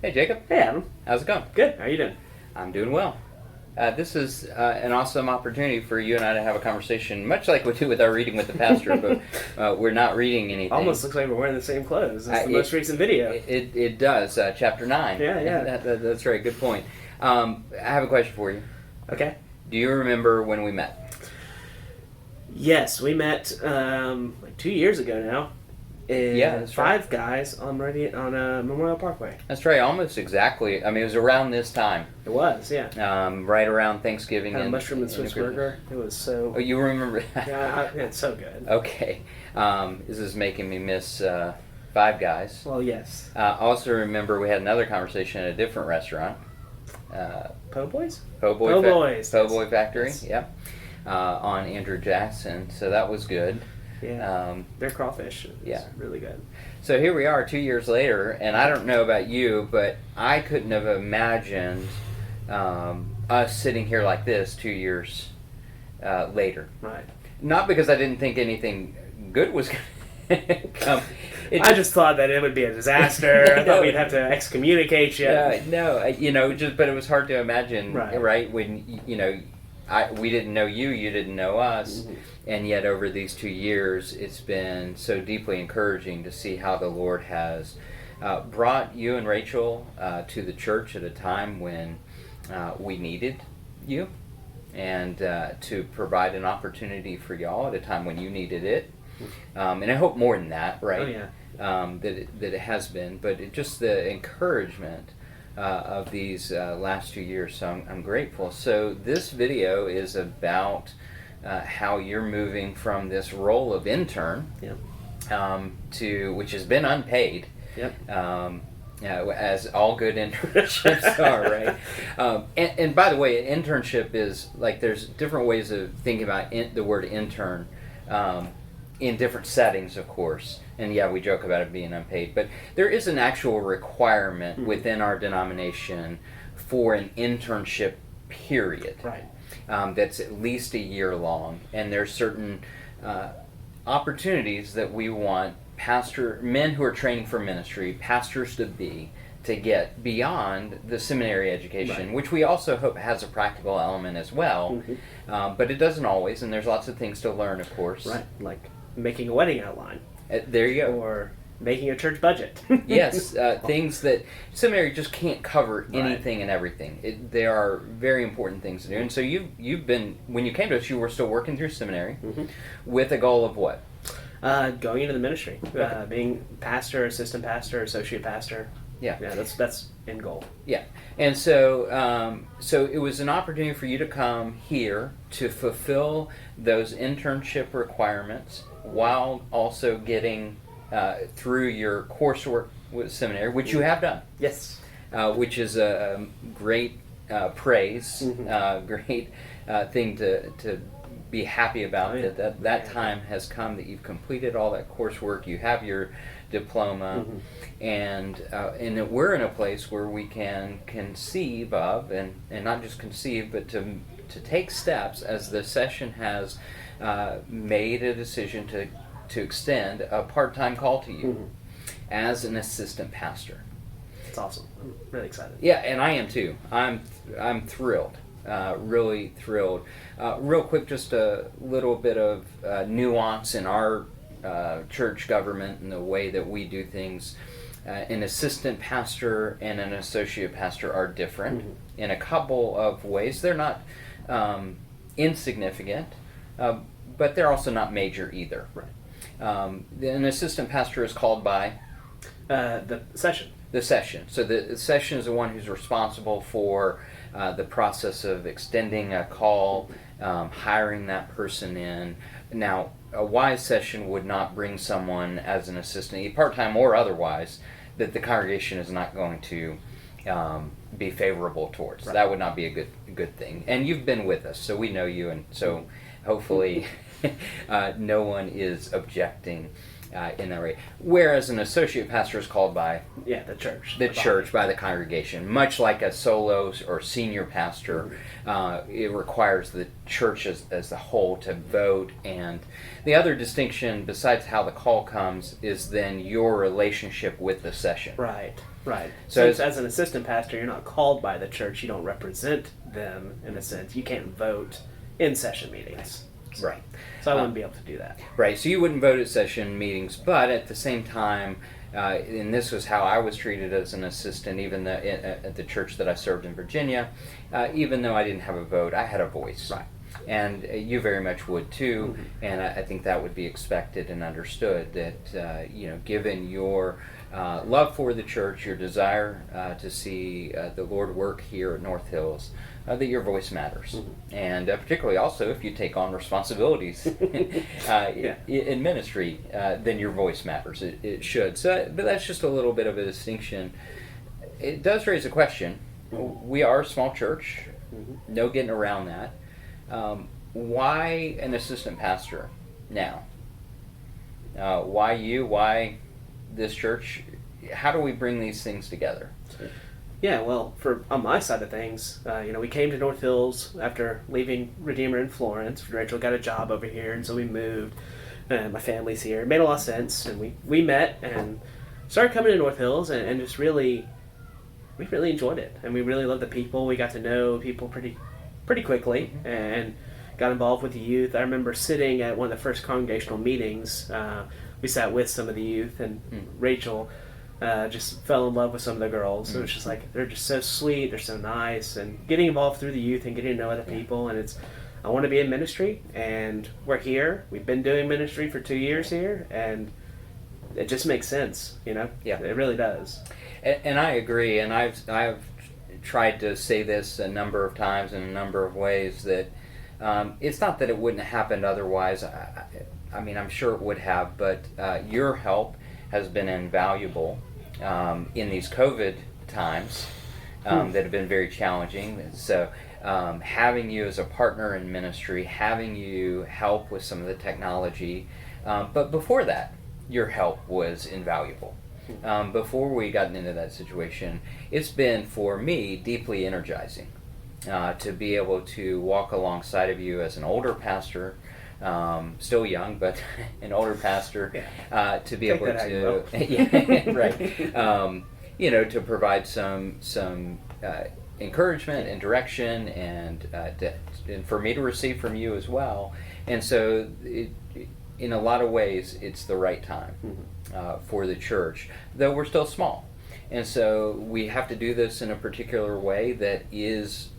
Hey, Jacob. Hey, Adam. How's it going? Good. How are you doing? I'm doing well. This is an awesome opportunity for you and I to have a conversation, much like we do with our reading with the pastor, but we're not reading anything. Almost looks like we're wearing the same clothes as the most recent video. It does. Chapter 9. Yeah. That's right. Good point. I have a question for you. Okay. Do you remember when we met? Yes, we met like 2 years ago now. Yeah, that's right. Five Guys on Memorial Parkway. That's right. Almost exactly. I mean, it was around this time. It was, yeah. Right around Thanksgiving. Had a mushroom and Swiss burger. It was so... Oh, you remember? Yeah, it's so good. Okay. This is making me miss Five Guys. Well, yes. Also remember we had another conversation at a different restaurant. Po' Boys? Po' Boys. Po' Boy Factory, Yes. yep. On Andrew Jackson, so that was good. Yeah. Their crawfish is really good. So here we are 2 years later, and I don't know about you, but I couldn't have imagined us sitting here like this 2 years later. Right. Not because I didn't think anything good was going to come. I just thought that it would be a disaster. I thought we'd have to excommunicate you. But it was hard to imagine, right? When, we didn't know you, you didn't know us, and yet over these 2 years, it's been so deeply encouraging to see how the Lord has brought you and Rachel to the church at a time when we needed you, and to provide an opportunity for y'all at a time when you needed it. And I hope more than that, right? Oh, yeah. That it has been, but just the encouragement of these last 2 years, so I'm grateful. So this video is about how you're moving from this role of intern to, which has been unpaid, as all good internships are, right? And by the way, an internship is, like, there's different ways of thinking about the word intern in different settings, of course. And yeah, we joke about it being unpaid, but there is an actual requirement within our denomination for an internship period. Right. That's at least a year long, and there's certain opportunities that we want men who are training for ministry, pastors to get beyond the seminary education, which we also hope has a practical element as well, but it doesn't always, and there's lots of things to learn, of course. Right, like making a wedding outline. There you go. Or making a church budget. Yes, things that seminary just can't cover anything and everything. They are very important things to do. And so you've been, when you came to us, you were still working through seminary with a goal of what? Going into the ministry, being pastor, assistant pastor, associate pastor. Yeah, that's end goal. Yeah, and so so it was an opportunity for you to come here to fulfill those internship requirements while also getting through your coursework with seminary, which you have done. Yes. Which is a great praise, great thing to be happy about. That time has come, that you've completed all that coursework, you have your diploma, and that we're in a place where we can conceive of, and not just conceive, but to take steps as the session has made a decision to extend a part-time call to you as an assistant pastor. It's awesome. I'm really excited. Yeah, and I am too. I'm thrilled, really thrilled. Real quick, just a little bit of nuance in our church government and the way that we do things. An assistant pastor and an associate pastor are different in a couple of ways. They're not insignificant, but they're also not major either. Right. An assistant pastor is called by the session. The session. So the session is the one who's responsible for the process of extending a call, hiring that person in. Now, a wise session would not bring someone as an assistant, part-time or otherwise, that the congregation is not going to be favorable towards. Right. That would not be a good thing. And you've been with us, so we know you, and so hopefully no one is objecting in that way. Whereas an associate pastor is called by the church. The church, by the congregation. Much like a solo or senior pastor, it requires the church as the whole to vote. And the other distinction, besides how the call comes, is then your relationship with the session. Right. Right. So Since as an assistant pastor, you're not called by the church. You don't represent them in a sense. You can't vote in session meetings. right. So I wouldn't be able to do that. Right, so you wouldn't vote at session meetings, but at the same time, and this was how I was treated as an assistant, even at the church that I served in Virginia, even though I didn't have a vote, I had a voice. Right. And you very much would too, Mm-hmm. and I think that would be expected and understood that, given your love for the church, your desire to see the Lord work here at North Hills, that your voice matters. Mm-hmm. And particularly also if you take on responsibilities in ministry, then your voice matters. It should. So, but that's just a little bit of a distinction. It does raise a question. We are a small church. Mm-hmm. No getting around that. Why an assistant pastor now? Why you? Why this church? How do we bring these things together? Yeah, well, on my side of things, we came to North Hills after leaving Redeemer in Florence. Rachel got a job over here, and so we moved. My family's here. It made a lot of sense, and we met and started coming to North Hills, and just we really enjoyed it, and we really loved the people. We got to know people pretty quickly, and got involved with the youth. I remember sitting at one of the first congregational meetings. We sat with some of the youth, and Rachel just fell in love with some of the girls. It was just like, they're just so sweet, they're so nice, and getting involved through the youth and getting to know other people. And I want to be in ministry, and we're here. We've been doing ministry for 2 years here, and it just makes sense, Yeah, it really does. And I agree, and I've tried to say this a number of times in a number of ways that it's not that it wouldn't have happened otherwise. I mean, I'm sure it would have, but your help has been invaluable in these COVID times that have been very challenging. So having you as a partner in ministry, having you help with some of the technology, but before that, your help was invaluable. Before we got into that situation, it's been, for me, deeply energizing to be able to walk alongside of you as an older pastor, still young, but an older pastor, to be able to, yeah, right, to provide some encouragement and direction, and for me to receive from you as well. And so, in a lot of ways, it's the right time for the church, though we're still small. And so we have to do this in a particular way that is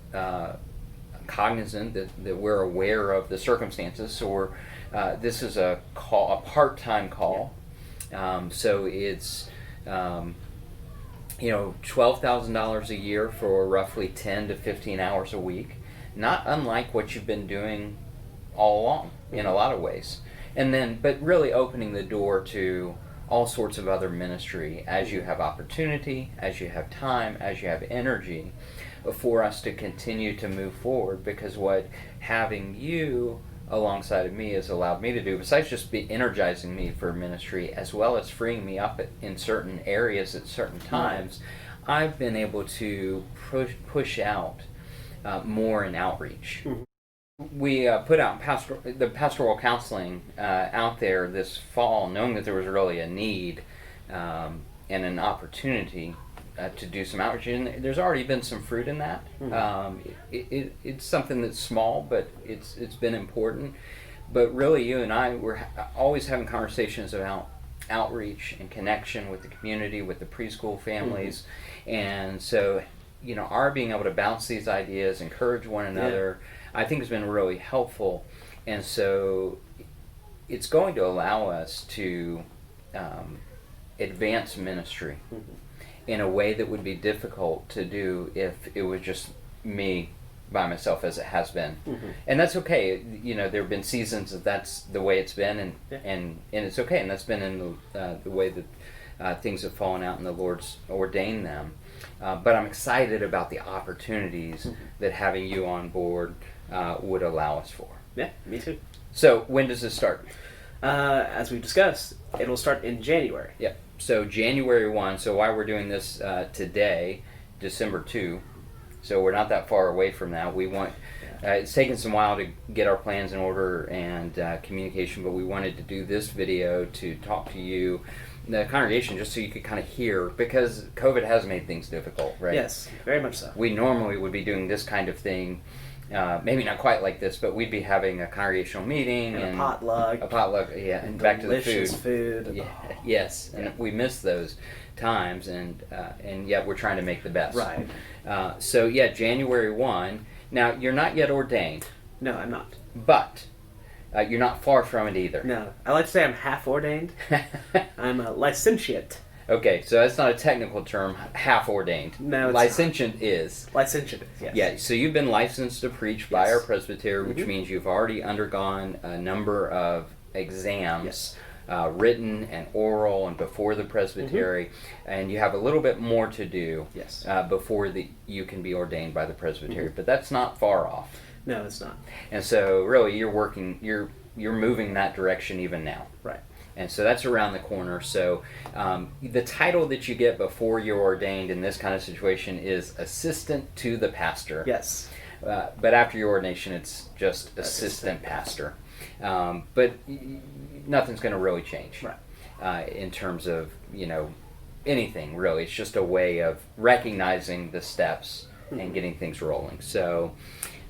cognizant that we're aware of the circumstances. So this is a part-time call. So it's $12,000 a year for roughly 10 to 15 hours a week, not unlike what you've been doing all along in a lot of ways. And then, but really opening the door to all sorts of other ministry as you have opportunity, as you have time, as you have energy, for us to continue to move forward. Because what having you alongside of me has allowed me to do, besides just be energizing me for ministry, as well as freeing me up in certain areas at certain times, I've been able to push out more in outreach. We put out the pastoral counseling out there this fall, knowing that there was really a need and an opportunity to do some outreach. And there's already been some fruit in that. It's something that's small, but it's been important. But really, you and I were always having conversations about outreach and connection with the community, with the preschool families. And so, our being able to bounce these ideas, encourage one another, I think has been really helpful. And so it's going to allow us to advance ministry in a way that would be difficult to do if it was just me by myself, as it has been. And that's okay. There have been seasons that's the way it's been, and it's okay. And that's been in the way that things have fallen out and the Lord's ordained them. But I'm excited about the opportunities that having you on board would allow us for. Yeah, me too. So when does this start? As we've discussed, it'll start in January. Yep. So January 1. So why we're doing this today, December 2. So we're not that far away from that. We want. It's taken some while to get our plans in order and communication, but we wanted to do this video to talk to you the congregation, just so you could kind of hear, because COVID has made things difficult, right? Yes, very much so. We normally would be doing this kind of thing, maybe not quite like this, but we'd be having a congregational meeting And a potluck. Yeah, and back to the Delicious food. food. Yeah, Oh. yes, and Yeah. we miss those times, and yet we're trying to make the best. Right. So yeah, January 1. Now you're not yet ordained, No, I'm not. but you're not far from it either. No, I like to say I'm half ordained. I'm a licentiate. Okay, so that's not a technical term. Half ordained. No, it's licentiate is. Licentiate, yes. Yeah, so you've been licensed to preach by Yes. our presbytery, which Mhm. means you've already undergone a number of exams, Yes. written and oral, and before the presbytery, and you have a little bit more to do Yes. before you can be ordained by the presbytery. But that's not far off, No, it's not. and so really you're moving in that direction even now. Right. And so that's around the corner. So the title that you get before you're ordained in this kind of situation is assistant to the pastor. Yes. But after your ordination, it's just assistant pastor. But nothing's going to really change in terms of, anything really. It's just a way of recognizing the steps and getting things rolling. So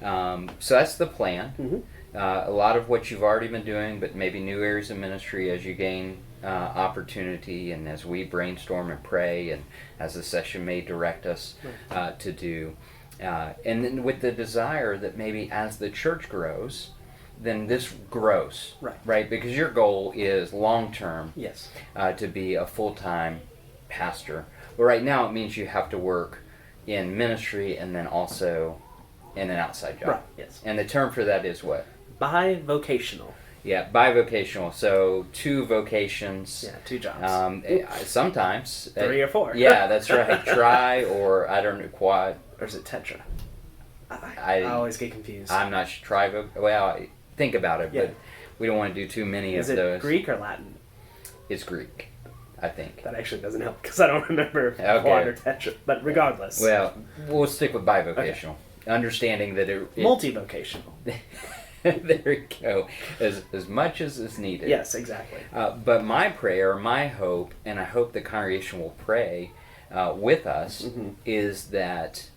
that's the plan. Mm-hmm. A lot of what you've already been doing, but maybe new areas of ministry as you gain opportunity and as we brainstorm and pray and as the session may direct us to do. And then with the desire that maybe as the church grows, then this grows. Right? Because your goal is long term Yes. to be a full-time pastor. But right now it means you have to work in ministry and then also in an outside job. Right. Yes. And the term for that is what? Bivocational. Yeah, bivocational. So 2 vocations. Yeah, 2 jobs. Sometimes 3 or 4. Yeah, that's right. Tri or I don't know, quad. Or is it tetra? I always get confused. I'm not sure. Well, think about it, Yeah. but we don't want to do too many Is of it those. Greek or Latin? It's Greek, I think. That actually doesn't help because I don't remember if Okay. quad or tetra. But regardless. Well, we'll stick with bivocational, understanding that it Multivocational. there you go. As much as is needed. Yes, exactly. But my prayer, my hope, and I hope the congregation will pray with us, is that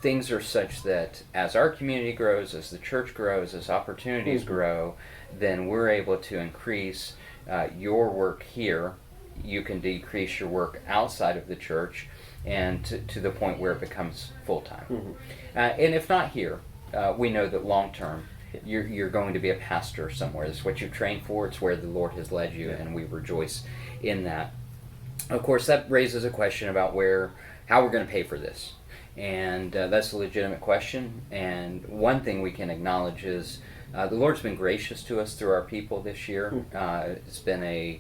things are such that as our community grows, as the church grows, as opportunities grow, then we're able to increase your work here. You can decrease your work outside of the church, and to the point where it becomes full-time. And if not here, we know that long term, you're going to be a pastor somewhere. It's what you've trained for. It's where the Lord has led you, and we rejoice in that. Of course, that raises a question about how we're going to pay for this, and that's a legitimate question. And one thing we can acknowledge is the Lord's been gracious to us through our people this year. It's been a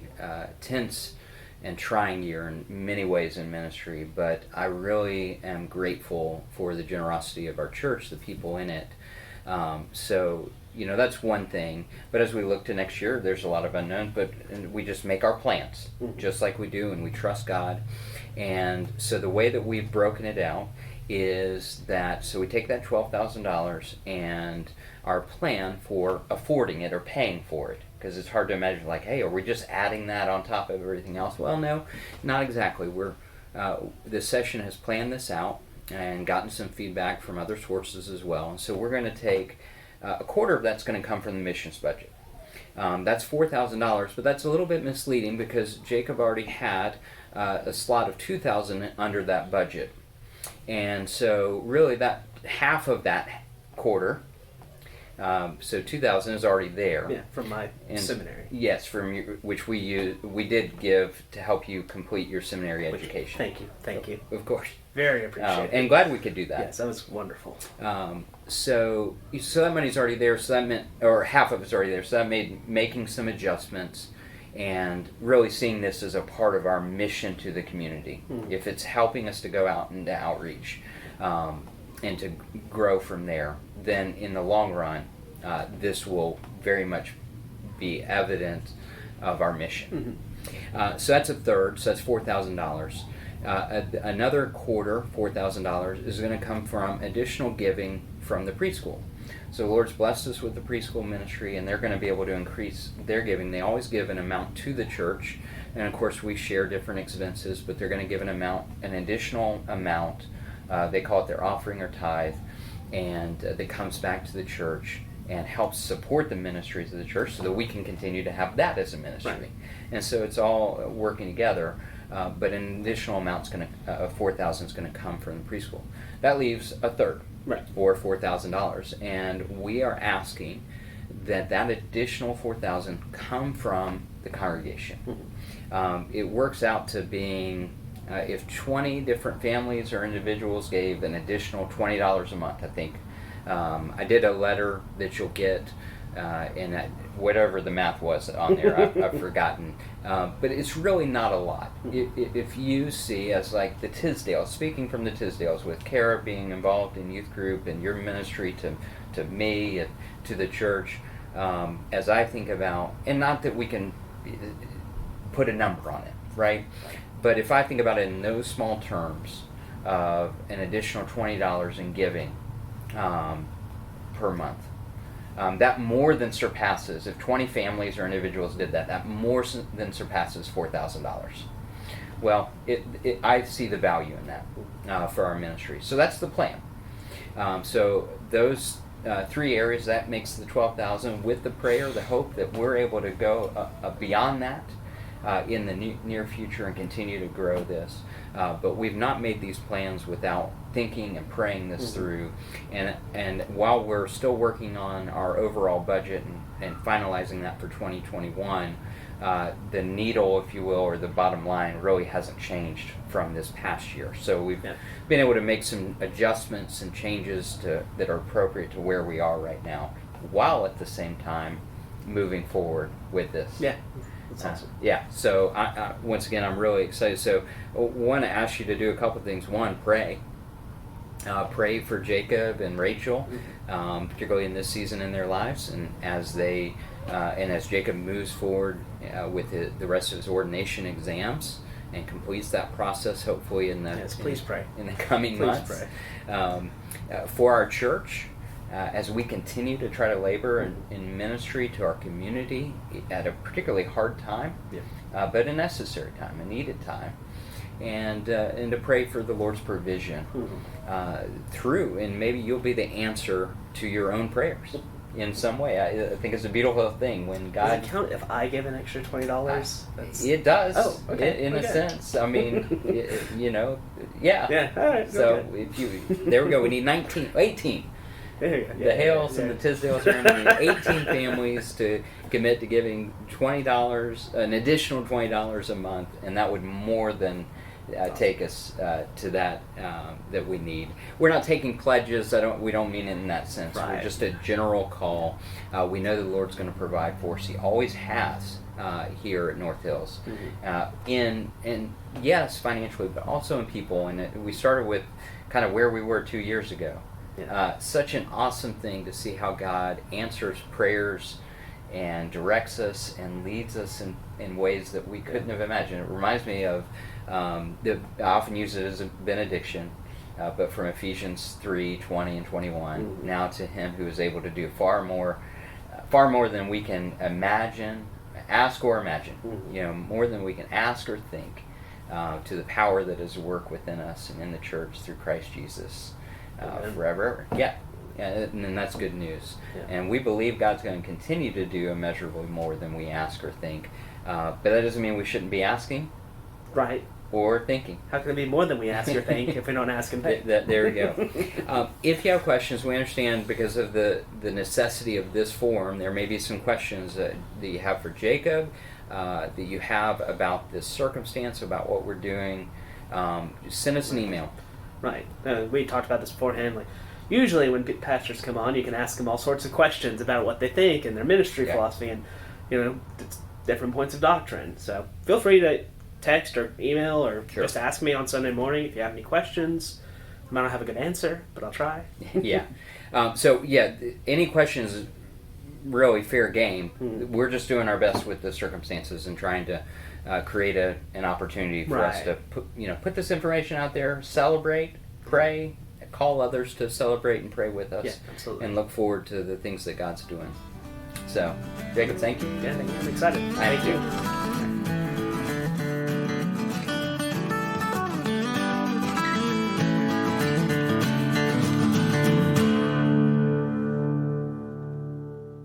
tense and trying year in many ways in ministry, but I really am grateful for the generosity of our church, the people in it. So, that's one thing. But as we look to next year, there's a lot of unknowns, but we just make our plans, just like we do, and we trust God. And so the way that we've broken it out is that, so we take that $12,000 and our plan for affording it or paying for it, because it's hard to imagine, like, hey, are we just adding that on top of everything else? Well, no, not exactly. The session has planned this out and gotten some feedback from other sources as well. And so we're going to take a quarter of that's going to come from the missions budget. That's $4,000, but that's a little bit misleading because Jacob already had a slot of $2,000 under that budget. And so really that half of that quarter, so $2,000 is already there. Yeah, from my seminary. Yes, which we did give to help you complete your seminary education. Thank you. Of course. Very appreciated. And glad we could do that. Yes, that was wonderful. So that money's already there. So that meant, or half of it's already there. So that made making some adjustments and really seeing this as a part of our mission to the community. If it's helping us to go out and to outreach and to grow from there, then in the long run, this will very much be evident of our mission. So that's a third. So that's $4,000. Another quarter, $4,000, is going to come from additional giving from the preschool. So the Lord's blessed us with the preschool ministry, and they're going to be able to increase their giving. They always give an amount to the church And of course, we share different expenses, but they're going to give an additional amount. They call it their offering or tithe, and that comes back to the church and helps support the ministries of the church so that we can continue to have that as a ministry. Right. And so it's all working together, but an additional amount of $4,000 is going to come from the preschool. That leaves a third, Right. or $4,000, and we are asking that additional $4,000 come from the congregation. Mm-hmm. It works out to being if 20 different families or individuals gave an additional $20 a month, I think. I did a letter that you'll get, and whatever the math was on there, I've forgotten. But it's really not a lot. If you see, as like the Tisdales, speaking from the Tisdales, with Kara being involved in youth group and your ministry to me and to the church, as I think about, and not that we can put a number on it, right? But if I think about it in those small terms of an additional $20 in giving per month, that more than surpasses, if 20 families or individuals did that more than surpasses $4,000. Well, I see the value in that for our ministry. So that's the plan. So those three areas, that makes the $12,000, with the prayer, the hope that we're able to go beyond that in the near future and continue to grow this. But we've not made these plans without thinking and praying this through. And while we're still working on our overall budget and finalizing that for 2021, the needle, if you will, or the bottom line really hasn't changed from this past year. So we've been able to make some adjustments and changes that are appropriate to where we are right now, while at the same time moving forward with this. Yeah. That's awesome. So I, once again, I'm really excited. So I want to ask you to do a couple things. One, pray. Pray for Jacob and Rachel, particularly in this season in their lives, and as they and as Jacob moves forward with the rest of his ordination exams and completes that process, hopefully in the please pray in the coming please months. Pray. For our church, as we continue to try to labor in ministry to our community at a particularly hard time, but a necessary time, a needed time, and to pray for the Lord's provision through, and maybe you'll be the answer to your own prayers in some way. I think it's a beautiful thing when God. Does it count if I give an extra $20? It does. Oh, okay. In a sense. I mean, yeah. Yeah. All right. So okay. if you, there we go. We need 18. There you go. The Hales and the Tisdales are going to need 18 families to commit to giving $20, an additional $20 a month, and that would more than take us to that that we need. We're not taking pledges. We don't mean it in that sense. Right. We're just a general call. We know the Lord's going to provide for us. He always has here at North Hills. In yes, financially, but also in people. And we started with kind of where we were 2 years ago. Such an awesome thing to see how God answers prayers and directs us and leads us in ways that we couldn't have imagined. It reminds me of, I often use it as a benediction, but from Ephesians 3:20 and 21, now to him who is able to do far more than we can imagine, ask or imagine, more than we can ask or think, to the power that is at work within us and in the church through Christ Jesus. Forever. And that's good news. And we believe God's going to continue to do immeasurably more than we ask or think. But that doesn't mean we shouldn't be asking, right, or thinking. How can it be more than we ask or think if we don't ask and think? There we go. If you have questions, we understand because of the necessity of this forum, there may be some questions that you have for Jacob, that you have about this circumstance, about what we're doing. Just send us an email. Right. We talked about this beforehand. Like, usually when pastors come on, you can ask them all sorts of questions about what they think and their ministry philosophy and, it's different points of doctrine. So feel free to text or email or just ask me on Sunday morning if you have any questions. I might not have a good answer, but I'll try. Any questions, really fair game. We're just doing our best with the circumstances and trying to create an opportunity for us to put this information out there, celebrate, pray, call others to celebrate and pray with us, and look forward to the things that God's doing. So, Jacob, thank you. Yeah, thank you. I'm excited. Thank you.